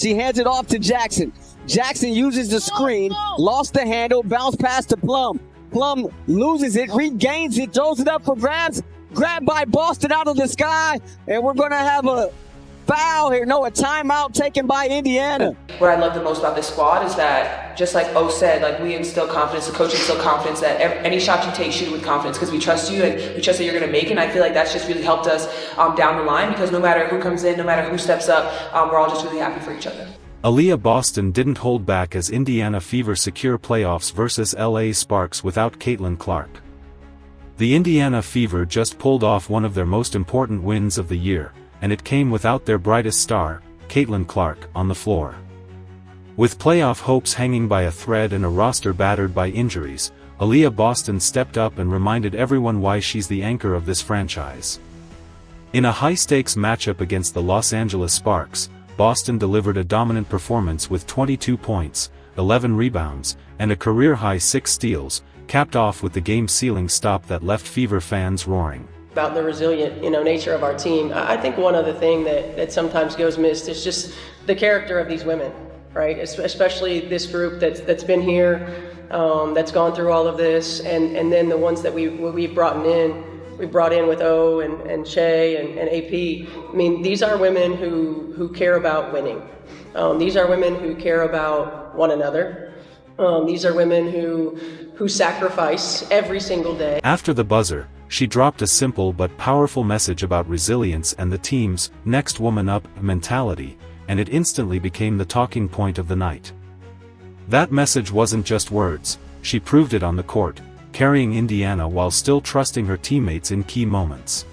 She hands it off to Jackson. Jackson uses the screen, lost the handle, bounced past to Plum. Plum loses it, regains it, throws it up for grabs. Grabbed by Boston out of the sky, and we're going to have a foul here. No, a timeout taken by Indiana. What I love the most about this squad is that, just like O said, like we instill confidence, the coach instills confidence that any shot you take, shoot it with confidence because we trust you and we trust that you're going to make it. And I feel like that's just really helped us down the line because no matter who comes in, no matter who steps up, we're all just really happy for each other. Aliyah Boston didn't hold back as Indiana Fever secure playoffs versus LA Sparks without Caitlin Clark. The Indiana Fever just pulled off one of their most important wins of the year, and it came without their brightest star, Caitlin Clark, on the floor. With playoff hopes hanging by a thread and a roster battered by injuries, Aliyah Boston stepped up and reminded everyone why she's the anchor of this franchise. In a high-stakes matchup against the Los Angeles Sparks, Boston delivered a dominant performance with 22 points, 11 rebounds, and a career-high 6 steals, capped off with the game-sealing stop that left Fever fans roaring. About the resilient, nature of our team. I think one other thing that sometimes goes missed is just the character of these women, right? Especially this group that's been here, that's gone through all of this, and then the ones that we've brought in. We brought in with O and Shea and AP. I mean, these are women who care about winning. These are women who care about one another. These are women who sacrifice every single day. After the buzzer, she dropped a simple but powerful message about resilience and the team's next woman up mentality, and it instantly became the talking point of the night. That message wasn't just words, she proved it on the court, carrying Indiana while still trusting her teammates in key moments.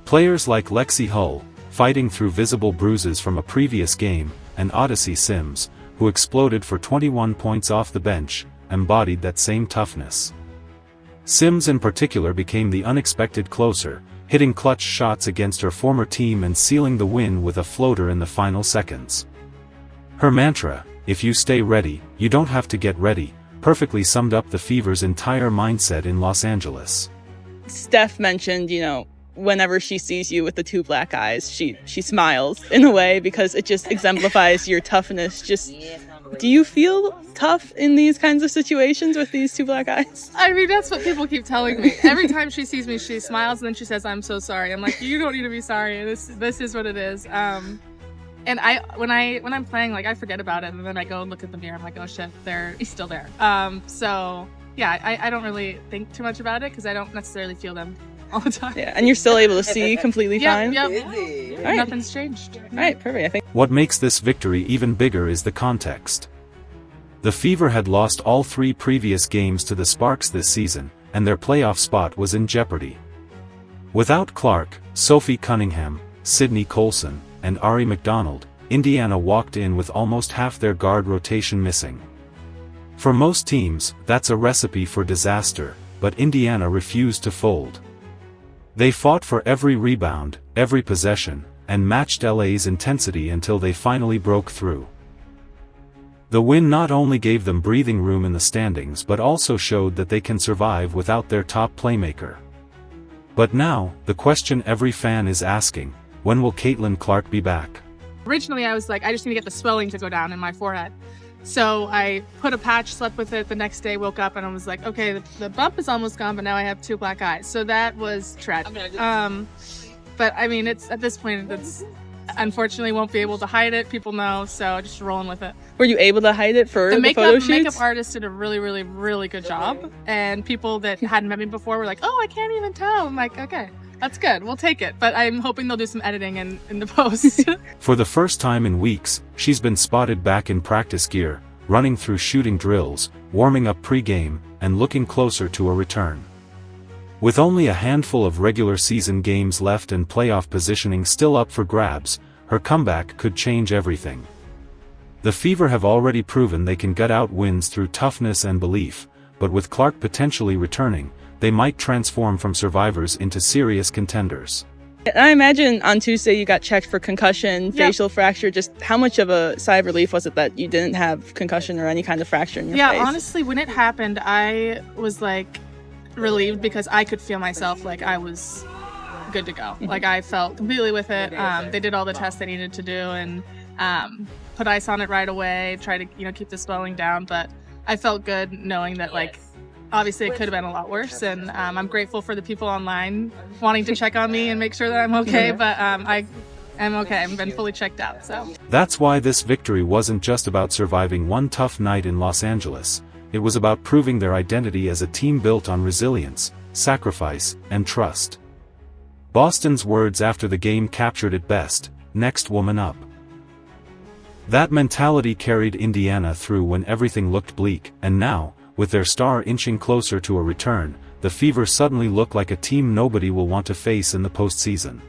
Players like Lexi Hull, fighting through visible bruises from a previous game, and Odyssey Sims, who exploded for 21 points off the bench, embodied that same toughness. Sims in particular became the unexpected closer, hitting clutch shots against her former team and sealing the win with a floater in the final seconds. Her mantra, "If you stay ready, you don't have to get ready," perfectly summed up the Fever's entire mindset in Los Angeles. Steph mentioned, whenever she sees you with the two black eyes, she smiles in a way because it just exemplifies your toughness. Do you feel tough in these kinds of situations with these two black eyes? I mean, that's what people keep telling me. Every time she sees me, she smiles and then she says, "I'm so sorry." I'm like, you don't need to be sorry. This is what it is. And when I'm playing, I forget about it, and then I go and look at the mirror. I'm like, oh shit, he's still there. So yeah, I don't really think too much about it because I don't necessarily feel them all the time. Yeah, and you're still able to see completely fine. Yep. Right. Nothing's changed. All right, perfect. I think what makes this victory even bigger is the context. The Fever had lost all 3 previous games to the Sparks this season, and their playoff spot was in jeopardy. Without Clark, Sophie Cunningham, Sydney Colson, and Ari McDonald, Indiana walked in with almost half their guard rotation missing. For most teams, that's a recipe for disaster, but Indiana refused to fold. They fought for every rebound, every possession, and matched LA's intensity until they finally broke through. The win not only gave them breathing room in the standings but also showed that they can survive without their top playmaker. But now, the question every fan is asking, when will Caitlin Clark be back? Originally, I was like, I just need to get the swelling to go down in my forehead. So I put a patch, slept with it the next day, woke up, and I was like, okay, the bump is almost gone, but now I have 2 black eyes. So that was tragic. But I mean, it's at this point, it's unfortunately won't be able to hide it. People know, so just rolling with it. Were you able to hide it for the photo shoots? The makeup artist did a really, really, really good job. And people that hadn't met me before were like, oh, I can't even tell. I'm like, okay. That's good. We'll take it. But I'm hoping they'll do some editing in the post. For the first time in weeks, she's been spotted back in practice gear, running through shooting drills, warming up pre-game, and looking closer to a return. With only a handful of regular season games left and playoff positioning still up for grabs, her comeback could change everything. The Fever have already proven they can gut out wins through toughness and belief, but with Clark potentially returning, they might transform from survivors into serious contenders. I imagine on Tuesday you got checked for concussion, facial fracture. Just how much of a sigh of relief was it that you didn't have concussion or any kind of fracture in your face? Yeah, honestly, when it happened, I was relieved because I could feel myself like I was good to go. Like I felt completely with it. They did all the tests they needed to do, and put ice on it right away, try to, keep the swelling down. But I felt good knowing that, like, obviously it could have been a lot worse. And I'm grateful for the people online wanting to check on me and make sure that I'm okay. But I am okay. I've been fully checked out. So That's why this victory wasn't just about surviving one tough night in Los Angeles. It was about proving their identity as a team built on resilience, sacrifice, and trust. Boston's words after the game captured it best: next woman up. That mentality carried Indiana through when everything looked bleak, and now, with their star inching closer to a return, the Fever suddenly look like a team nobody will want to face in the postseason.